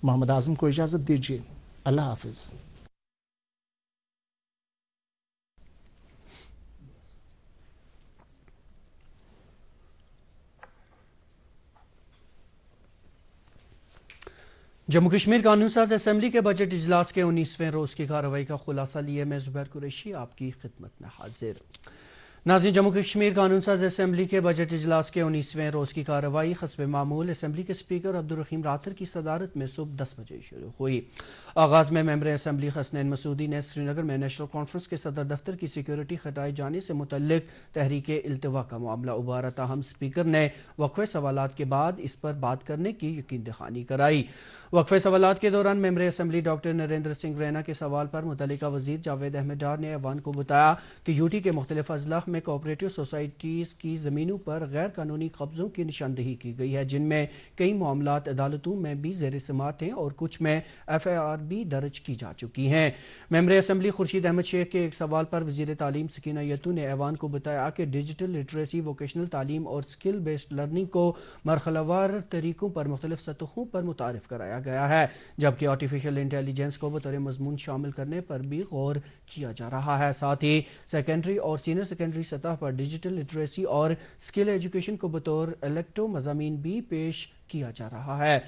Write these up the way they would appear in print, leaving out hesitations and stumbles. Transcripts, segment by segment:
محمد اعظم کو اجازت دیجیے. اللہ حافظ. جموں کشمیر قانون ساز اسمبلی کے بجٹ اجلاس کے 19ویں روز کی کارروائی کا خلاصہ لیے میں زبیر قریشی آپ کی خدمت میں حاضر. ناظرین، جموں کشمیر قانون ساز اسمبلی کے بجٹ اجلاس کے 19ویں روز کی کارروائی حسب معمول اسمبلی کے اسپیکر عبدالرحیم راتھر کی صدارت میں صبح 10 بجے شروع ہوئی. آغاز میں ممبر اسمبلی حسنین مسعودی نے سری نگر میں نیشنل کانفرنس کے صدر دفتر کی سیکیورٹی ہٹائے جانے سے متعلق تحریک التوا کا معاملہ ابھارا، تاہم اسپیکر نے وقفے سوالات کے بعد اس پر بات کرنے کی یقین دہانی کرائی. وقفے سوالات کے دوران member assembly doctor Narendra Singh Raina کے سوال پر متعلقہ وزیر جاوید احمد ڈار نے ایوان کو بتایا کہ یوٹی کے مختلف اضلاع میں کوآپریٹو سوسائٹیز کی زمینوں پر غیر قانونی قبضوں کی نشاندہی کی گئی ہے، جن میں کئی معاملات عدالتوں میں بھی زیر سماعت ہیں اور کچھ میں FIR بھی درج کی جا چکی ہیں. ممبر اسمبلی خورشید احمد شیخ کے ایک سوال پر وزیر تعلیم سکینہ یتو نے ایوان کو بتایا کہ ڈیجیٹل لٹریسی، ووکیشنل تعلیم اور اسکل بیسڈ لرننگ کو مرحلہ وار طریقوں پر مختلف سطحوں پر متعارف کرایا گیا ہے، جبکہ آرٹیفیشل انٹیلیجنس کو بطور مضمون شامل کرنے پر بھی غور کیا جا رہا ہے. ساتھ ہی سیکنڈری اور سینئر سیکنڈری سطح پر ڈیجیٹل لٹریسی اور اسکل ایجوکیشن کو بطور الیکٹو مضامین بھی پیش کیا جا رہا ہے.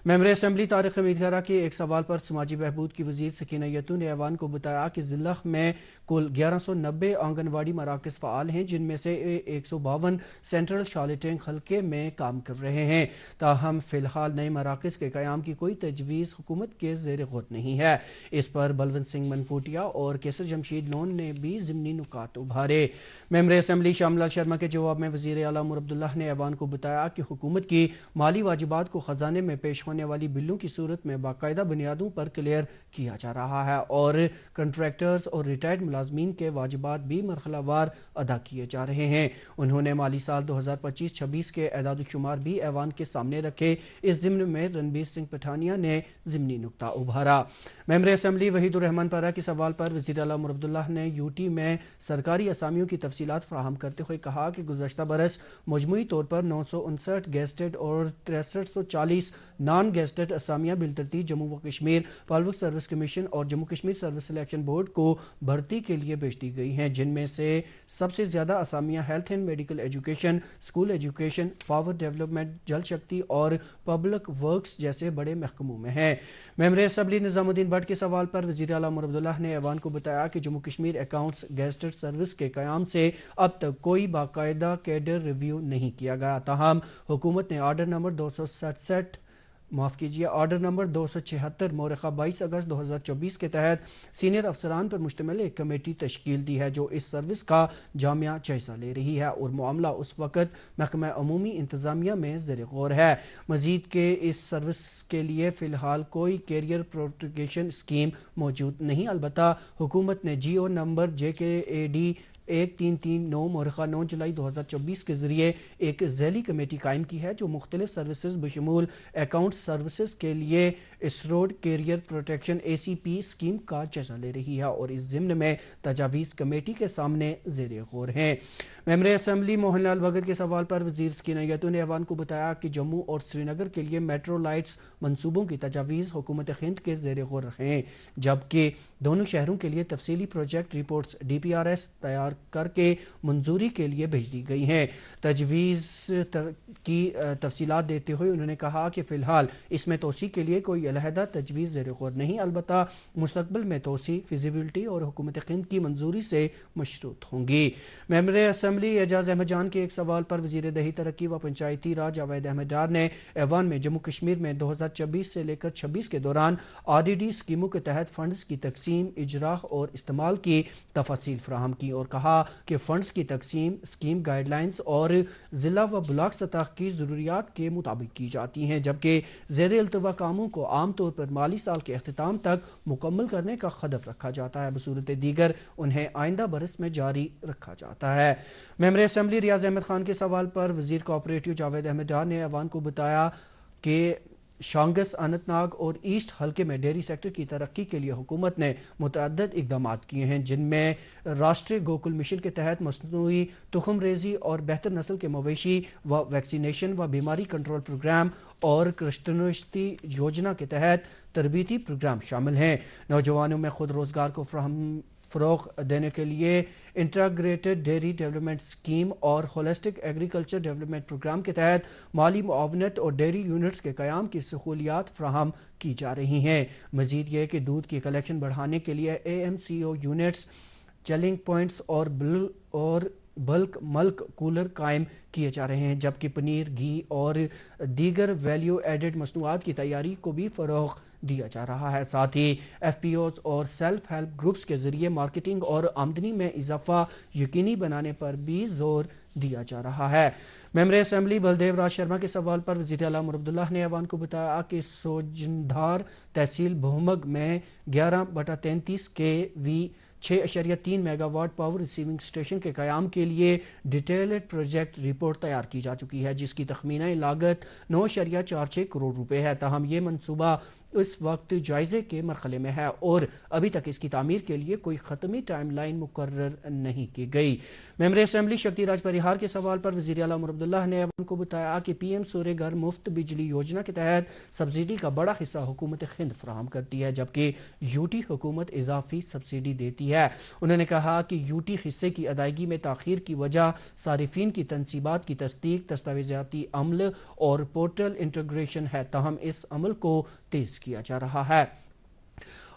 ممبر اسمبلی طارق حمید گھرا کے ایک سوال پر سماجی بہبود کی وزیر سکینہ یتو نے ایوان کو بتایا کہ ضلع میں کل 1190 آنگن واڑی مراکز فعال ہیں، جن میں سے 152 سینٹرل شالٹینگ حلقے میں کام کر رہے ہیں. تاہم فی الحال نئے مراکز کے قیام کی کوئی تجویز حکومت کے زیر غور نہیں ہے. اس پر بلونت سنگھ منپوٹیا اور کیسر جمشید لون نے بھی ضمنی نکات ابھارے. ممبر اسمبلی شام لال شرما کے جواب میں وزیر اعلیٰ امور عبداللہ نے ایوان کو بتایا کہ حکومت کی مالی واجبات کو خزانے میں پیش ہونے والی بلوں کی صورت میں باقاعدہ بنیادوں پر کلیئر کیا جا رہا ہے اور کنٹریکٹرز اور ریٹائرڈ ملازمین کے واجبات بھی مرحلہ وار ادا کیے جا رہے ہیں. انہوں نے مالی سال 2025-26 کے اعداد و شمار بھی ایوان کے سامنے رکھے. اس ضمن میں رنبیر سنگھ پٹھانیہ نے ضمنی نکتہ ابھارا. ممبر اسمبلی وحید الرحمان پارہ کے سوال پر وزیر اعلیٰ امور عبداللہ نے یوٹی میں سرکاری اسامیوں کی تفصیلات فراہم کرتے ہوئے کہا کہ گزشتہ برس مجموعی طور پر 959 گیزٹڈ اور 6340 نان گیزٹڈ اسامیاں بالترتیب جموں و کشمیر پبلک سروس کمیشن اور Jammu Kashmir service selection board کو بھرتی کے لیے بھیج دی گئی ہیں، جن میں سے سب سے زیادہ اسامیاں health and medical education, school education, power development, Jal Shakti اور پبلک ورکس جیسے بڑے محکموں میں ہیں. ممبر اسمبلی نظام الدین بٹ کے سوال پر وزیر اعلیٰ امور عبداللہ نے ایوان کو بتایا کہ جموں کشمیر اکاؤنٹس گیزٹڈ سروس کے قیام سے اب تک کوئی باقاعدہ کیڈر ریویو نہیں کیا گیا. تاہم حکومت نے آرڈر نمبر 276 مورخہ 22 اگست 2024 کے تحت سینئر افسران پر مشتمل ایک کمیٹی تشکیل دی ہے جو اس سروس کا جامع جائزہ لے رہی ہے اور معاملہ اس وقت محکمہ عمومی انتظامیہ میں زیر غور ہے. مزید کہ اس سروس کے لیے فی الحال کوئی کیریئر پروٹیکشن اسکیم موجود نہیں، البتہ حکومت نے GO نمبر JKAD 1339 مورخہ 9 جولائی 2024 کے ذریعے ایک ذیلی کمیٹی قائم کی ہے جو مختلف سروسز بشمول اکاؤنٹ سروسز کے لیے اس road career protection ACP scheme کا جائزہ لے رہی ہے اور اس ضمن میں تجاویز کمیٹی کے سامنے زیر غور ہیں. ممبر اسمبلی موہن لال بھگت کے سوال پر وزیر سکینہ یتو نے ایوان کو بتایا کہ جموں اور سری نگر کے لیے میٹرو لائٹس منصوبوں کی تجاویز حکومت ہند کے زیر غور ہیں، جبکہ دونوں شہروں کے لیے تفصیلی پروجیکٹ رپورٹس DPRS تیار کر کے منظوری کے لیے بھیج دی گئی ہیں. تجویز کی تفصیلات دیتے ہوئے انہوں نے کہا کہ فی الحال اس میں توسیع کے لیے کوئی علیحدہ تجویز زیر غور نہیں، البتہ مستقبل میں توسیع فیزیبلٹی اور حکومت ہند کی منظوری سے مشروط ہوں گی. ممبر اسمبلی اعجاز احمد جان کے ایک سوال پر وزیر دیہی ترقی و پنچایتی راج جاوید احمد ڈار نے ایوان میں جموں کشمیر میں 2024 سے لے کر 26 کے دوران RDD اسکیموں کے تحت فنڈز کی تقسیم، اجراء اور استعمال کی تفاصیل فراہم کی اور کہا کہ فنڈز کی تقسیم اسکیم گائیڈ لائنز اور ضلع و بلاک سطح کی ضروریات کے مطابق کی جاتی ہیں، جبکہ زیر التوا کاموں کو عام طور پر مالی سال کے اختتام تک مکمل کرنے کا ہدف رکھا جاتا ہے، بصورت دیگر انہیں آئندہ برس میں جاری رکھا جاتا ہے. ممبر اسمبلی ریاض احمد خان کے سوال پر وزیر کوآپریٹو جاوید احمد ڈار نے ایوان کو بتایا کہ شانگس اننت ناگ اور ایسٹ حلقے میں ڈیری سیکٹر کی ترقی کے لیے حکومت نے متعدد اقدامات کیے ہیں، جن میں راشٹریہ گوکل مشن کے تحت مصنوعی تخم ریزی اور بہتر نسل کے مویشی و ویکسینیشن و بیماری کنٹرول پروگرام اور کرشتنوشتی یوجنا کے تحت تربیتی پروگرام شامل ہیں۔ نوجوانوں میں خود روزگار کو فروغ دینے کے لیے انٹیگریٹڈ ڈیری ڈیولپمنٹ اسکیم اور ہولسٹک ایگریکلچر ڈیولپمنٹ پروگرام کے تحت مالی معاونت اور ڈیری یونٹس کے قیام کی سہولیات فراہم کی جا رہی ہیں۔ مزید یہ کہ دودھ کی کلیکشن بڑھانے کے لیے AMCO یونٹس، چیلنگ پوائنٹس اور بلک ملک کولر قائم کیے جا رہے ہیں، جبکہ پنیر، گھی اور دیگر ویلیو ایڈڈ مصنوعات کی تیاری کو بھی فروغ دیا جا رہا ہے۔ ساتھ ہی FPOs اور سیلف ہیلپ گروپس کے ذریعے مارکیٹنگ اور آمدنی میں اضافہ یقینی بنانے پر بھی زور دیا جا رہا ہے۔ ممبر اسمبلی بلدیو راج شرما کے سوال پر وزیر اعلیٰ عمر عبداللہ نے ایوان کو بتایا کہ سوجندھار تحصیل بھومگ میں 11/33 kV 6.3 mega what power receiving station کے قیام کے لیے ڈیٹیلڈ پروجیکٹ رپورٹ تیار کی جا چکی ہے، جس کی تخمینہ لاگت 9.46 کروڑ روپے ہے۔ تاہم یہ منصوبہ اس وقت جائزے کے مرحلے میں ہے اور ابھی تک اس کی تعمیر کے لیے کوئی حتمی ٹائم لائن مقرر نہیں کی گئی۔ ممبر اسمبلی شکتی راج پریہار کے سوال پر وزیر اعلیٰ عمر عبداللہ نے ایوان کو بتایا کہ PM سوریہ گھر مفت بجلی یوجنا کے تحت سبسڈی کا بڑا حصہ حکومت ہند فراہم کرتی ہے، جبکہ UT حکومت اضافی سبسڈی دیتی ہے۔ انہوں نے کہا کہ UT حصے کی ادائیگی میں تاخیر کی وجہ صارفین کی تنصیبات کی تصدیق، دستاویزاتی عمل اور پورٹل انٹیگریشن ہے، تاہم اس عمل کو تیز کیا جا رہا ہے۔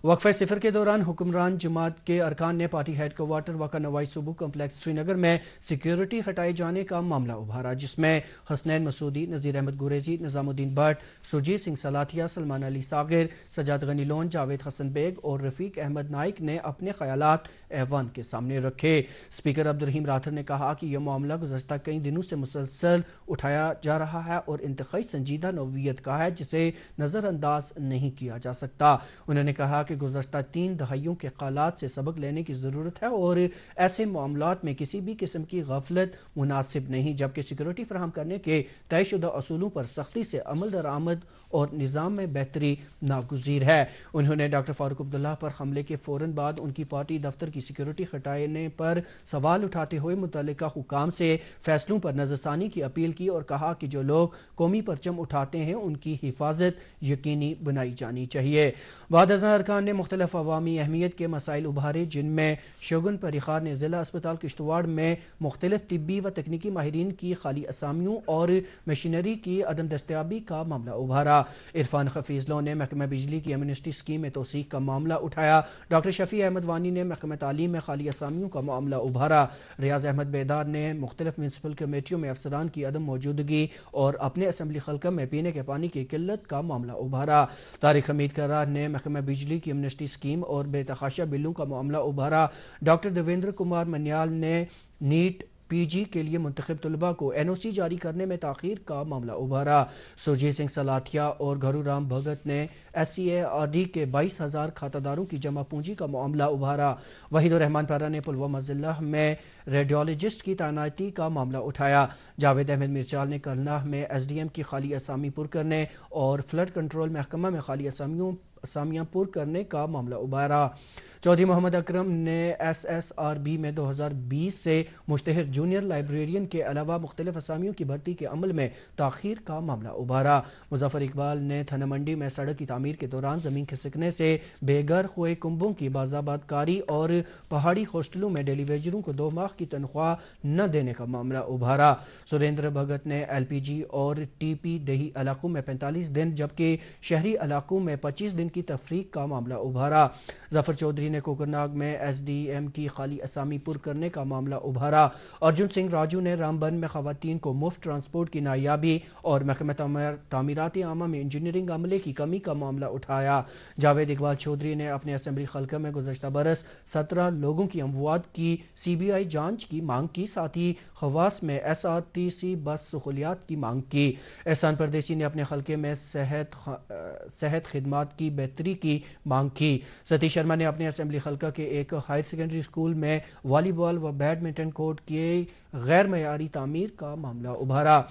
وقفہ صفر کے دوران حکمران جماعت کے ارکان نے پارٹی ہیڈ کوارٹر وقع نوائی صوبہ کمپلیکس سری نگر میں سیکیورٹی ہٹائے جانے کا معاملہ ابھارا، جس میں حسنین مسعودی، نذیر احمد گریزی، نظام الدین but, Surjit Singh سلاتھیا، Salman Ali Saghar, Sajjad Ghani loan, Javed Hasan bag اور رفیق احمد نائک نے اپنے خیالات ایوان کے سامنے رکھے۔ اسپیکر عبدالرحیم راٹھر نے کہا کہ یہ معاملہ گزشتہ کئی دنوں سے مسلسل اٹھایا جا رہا ہے اور انتہائی سنجیدہ نوعیت کا ہے، جسے نظر انداز نہیں کیا جا سکتا۔ انہوں نے کہا کہ گزشتہ 3 دہائیوں کے حالات سے سبق لینے کی ضرورت ہے اور ایسے معاملات میں کسی بھی قسم کی غفلت مناسب نہیں، جبکہ سیکورٹی فراہم کرنے کے طے شدہ اصولوں پر سختی سے عمل درآمد اور نظام میں بہتری ناگزیر ہے۔ انہوں نے ڈاکٹر فاروق عبداللہ پر حملے کے فوراً بعد ان کی پارٹی دفتر کی سیکورٹی ہٹانے پر سوال اٹھاتے ہوئے متعلقہ حکام سے فیصلوں پر نظر ثانی کی اپیل کی اور کہا کہ جو لوگ قومی پرچم اٹھاتے ہیں ان کی حفاظت یقینی بنائی جانی چاہیے۔ بعد ازاں ارکان نے مختلف عوامی اہمیت کے مسائل ابھارے، جن میں شگن پریخار نے ضلع اسپتال کشتواڑ میں مختلف طبی و تکنیکی ماہرین کی خالی اسامیوں اور مشینری کی عدم دستیابی کا معاملہ ابھارا۔ عرفان حفیظ لو نے محکمہ بجلی کی ایمنسٹی اسکیم میں توثیق کا معاملہ اٹھایا۔ ڈاکٹر شفیع احمد وانی نے محکمہ تعلیم میں خالی اسامیوں کا معاملہ ابھارا۔ ریاض احمد بیدار نے مختلف میونسپل کمیٹیوں میں افسران کی عدم موجودگی اور اپنے اسمبلی حلقہ میں پینے کے پانی کی قلت کا معاملہ ابھارا۔ طارق حمید کرار نے محکمہ بجلی کی ایمنسٹی اسکیم اور بے تحاشا بلوں کا معاملہ ابھارا۔ ڈاکٹر دیویندر کمار منیال نے نیٹ PG کے لیے منتخب طلباء کو NOC جاری کرنے میں تاخیر کا معاملہ ابھارا۔ سرجیت سنگھ سلاتھیا اور گھرو رام بھگت نے SCARD کے 22,000 کھاتہ داروں کی جمع پونجی کا معاملہ ابھارا۔ وحید الرحمان پارا نے پلوامہ ضلع میں ریڈیولوجسٹ کی تعیناتی کا معاملہ اٹھایا۔ جاوید احمد میرچال نے کرناہ میں SDM کی خالی اسامی پر کرنے اور فلڈ کنٹرول محکمہ میں خالی اسامیاں پر کرنے کا معاملہ ابھارا۔ چودھری محمد اکرم نے SSRB میں 2020 سے مشتہر جونیئر لائبریرین کے علاوہ مختلف اسامیوں کی بھرتی کے عمل میں تاخیر کا معاملہ ابھارا۔ مظفر اقبال نے تھنہ منڈی میں سڑک کی تعمیر کے دوران زمین کھسکنے سے بے گھر ہوئے کنبوں کی بازآباد کاری اور پہاڑی ہاسٹلوں میں ڈیلی ویجروں کو 2 ماہ کی تنخواہ نہ دینے کا معاملہ ابھارا۔ سریندر بھگت نے LPG اور TP دیہی علاقوں میں 45 دن جبکہ شہری علاقوں میں 25 دن کی تفریق کا معاملہ ابھارا۔ ظفر چودھری نے کوکرناگ میں SDM کی خالی اسامی پر کرنے کا معاملہ ابھارا۔ ارجن سنگھ راجو نے رامبن میں خواتین کو مفت ٹرانسپورٹ کی نایابی اور محکمہ تعمیرات عامہ میں انجینئرنگ عملے کی کمی کا معاملہ اٹھایا۔ جاوید اقبال چودھری نے اپنے اسمبلی حلقہ میں گزشتہ برس 17 لوگوں کی اموات کی CBI جانچ کی مانگ کی، ساتھ ہی خواص میں SRTC بس سہولیات کی مانگ کی۔ احسان پردیسی نے اپنے حلقے میں صحت خدمات کی بہتری کی مانگ کی۔ ستیش شرما نے اپنے اسمبلی حلقہ کے ایک ہائر سیکنڈری اسکول میں والی بال و بیڈمنٹن کورٹ کی غیر معیاری تعمیر کا معاملہ ابھارا۔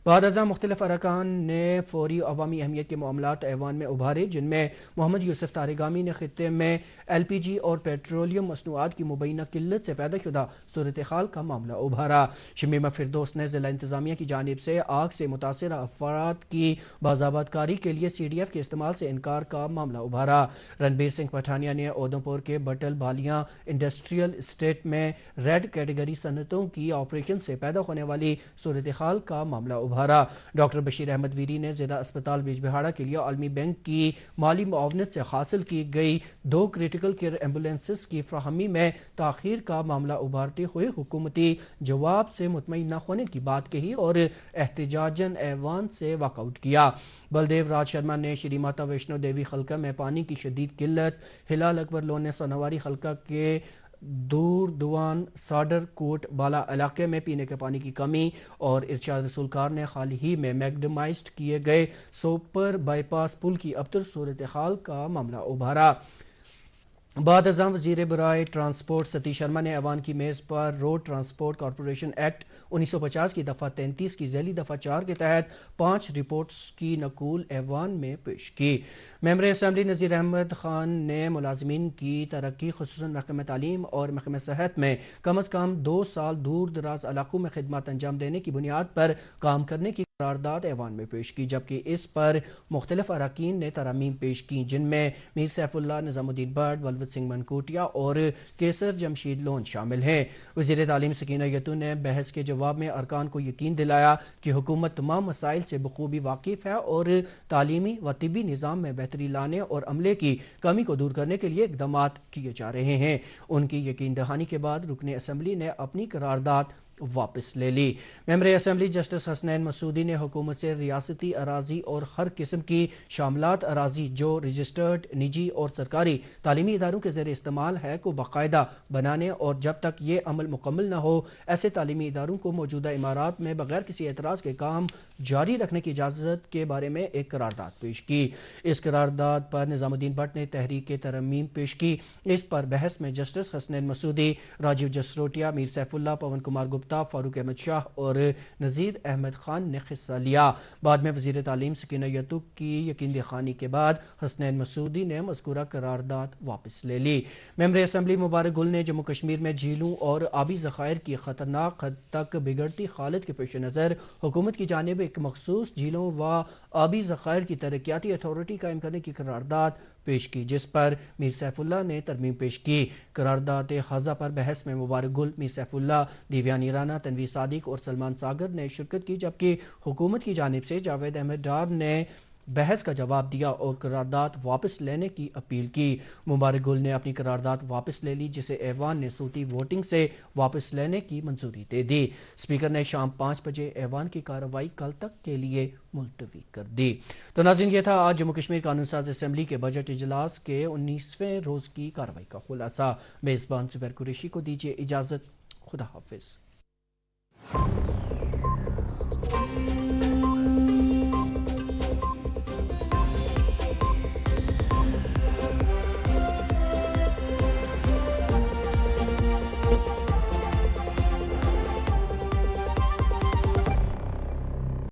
بعد ازاں مختلف ارکان نے فوری عوامی اہمیت کے معاملات ایوان میں ابھارے، جن میں محمد یوسف تارگامی نے خطے میں ایل پی جی اور پیٹرولیم مصنوعات کی مبینہ قلت سے پیدا شدہ صورتحال کا معاملہ ابھارا۔ شمیمہ فردوس نے ضلع انتظامیہ کی جانب سے آگ سے متاثرہ افراد کی بازآباد کاری کے لیے سی ڈی ایف کے استعمال سے انکار کا معاملہ ابھارا۔ رنبیر سنگھ پٹھانیہ نے اودھمپور کے بٹل بالیاں انڈسٹریل اسٹیٹ میں ریڈ کیٹیگری صنعتوں کی آپریشن سے پیدا ہونے والی صورتحال کا معاملہ ابھارا۔ ڈاکٹر بشیر احمد ویری نے ضلع اسپتال بیج بہاڑا کے لیے عالمی بینک کی مالی معاونت سے حاصل کی گئی 2 کریٹیکل کیئر ایمبولینسز کی فراہمی میں تاخیر کا معاملہ ابھارتے ہوئے حکومتی جواب سے مطمئن نہ ہونے کی بات کہی اور احتجاجاً ایوان سے واک آؤٹ کیا۔ بلدیو راج شرما نے شری ماتا ویشنو دیوی حلقہ میں پانی کی شدید قلت، ہلال اکبر لون سوناواری حلقہ کے دور دوان ساڈر کوٹ بالا علاقے میں پینے کے پانی کی کمی اور ارشاد رسول کار نے حال ہی میں میگڈمائزڈ کیے گئے سوپر بائی پاس پل کی ابتر صورتحال کا معاملہ ابھارا۔ بعد ازاں وزیر برائے ٹرانسپورٹ ستی شرما نے ایوان کی میز پر روڈ ٹرانسپورٹ کارپوریشن ایکٹ 1950 کی دفعہ 33 کی ذیلی دفعہ 4 کے تحت 5 رپورٹس کی نقول ایوان میں پیش کی۔ ممبر اسمبلی نذیر احمد خان نے ملازمین کی ترقی خصوصاً محکمہ تعلیم اور محکمہ صحت میں کم از کم 2 سال دور دراز علاقوں میں خدمات انجام دینے کی بنیاد پر کام کرنے کی قرارداد ایوان میں پیش کی، جبکہ اس پر مختلف اراکین نے ترامیم پیش کی، جن میں میر سیف اللہ، نظام الدین بٹ، ولوت سنگھ منکوٹیا اور کیسر جمشید لون شامل ہیں۔ وزیر تعلیم سکینہ یتو نے بحث کے جواب میں ارکان کو یقین دلایا کہ حکومت تمام مسائل سے بخوبی واقف ہے اور تعلیمی و طبی نظام میں بہتری لانے اور عملے کی کمی کو دور کرنے کے لیے اقدامات کیے جا رہے ہیں۔ ان کی یقین دہانی کے بعد رکن اسمبلی نے اپنی قرارداد واپس لے لی۔ Member assembly justice Hasnain Masoodi نے حکومت سے ریاستی اراضی اور ہر قسم کی شاملات اراضی جو رجسٹرڈ نجی اور سرکاری تعلیمی اداروں کے زیر استعمال ہے کو باقاعدہ بنانے اور جب تک یہ عمل مکمل نہ ہو ایسے تعلیمی اداروں کو موجودہ عمارات میں بغیر کسی اعتراض کے کام جاری رکھنے کی اجازت کے بارے میں ایک قرارداد پیش کی۔ اس قرارداد پر نظام الدین بٹ نے تحریک ترمیم پیش کی۔ اس پر بحث میں جسٹس حسنین مسعودی، راجیو جسروٹیا، میر سیف اللہ، پون کمار گپتا، فاروق احمد شاہ اور نذیر احمد خان نے حصہ لیا۔ بعد میں وزیر تعلیم سکینہ یتو کی یقین دہانی کے بعد حسنین مسعودی نے مذکورہ قرارداد واپس لے لی۔ ممبر اسمبلی مبارک گل نے جموں کشمیر میں جھیلوں اور آبی ذخائر کی خطرناک حد تک بگڑتی حالت کے پیش نظر حکومت کی جانب ایک مخصوص جھیلوں و آبی ذخائر کی ترقیاتی اتھارٹی قائم کرنے کی قرارداد پیش کی، جس پر میر سیف اللہ نے ترمیم پیش کی۔ قرارداد خاضہ پر بحث میں مبارک گل، میر سیف اللہ، دیویانی رانا، تنویر صادق اور سلمان ساگر نے شرکت کی، جبکہ حکومت کی جانب سے جاوید احمد ڈار نے بحث کا جواب دیا اور قرارداد واپس لینے کی اپیل کی۔ مبارک گل نے اپنی قرارداد واپس لے لی، جسے ایوان نے صوتی ووٹنگ سے واپس لینے کی منظوری دے دی۔ اسپیکر نے شام 5 بجے ایوان کی کارروائی کل تک کے لیے ملتوی کر دی۔ تو ناظرین، یہ تھا آج جموں کشمیر قانون ساز اسمبلی کے بجٹ اجلاس کے 19ویں روز کی کارروائی کا خلاصہ۔ میزبان زبیر قریشی کو دیجیے اجازت۔ خدا حافظ۔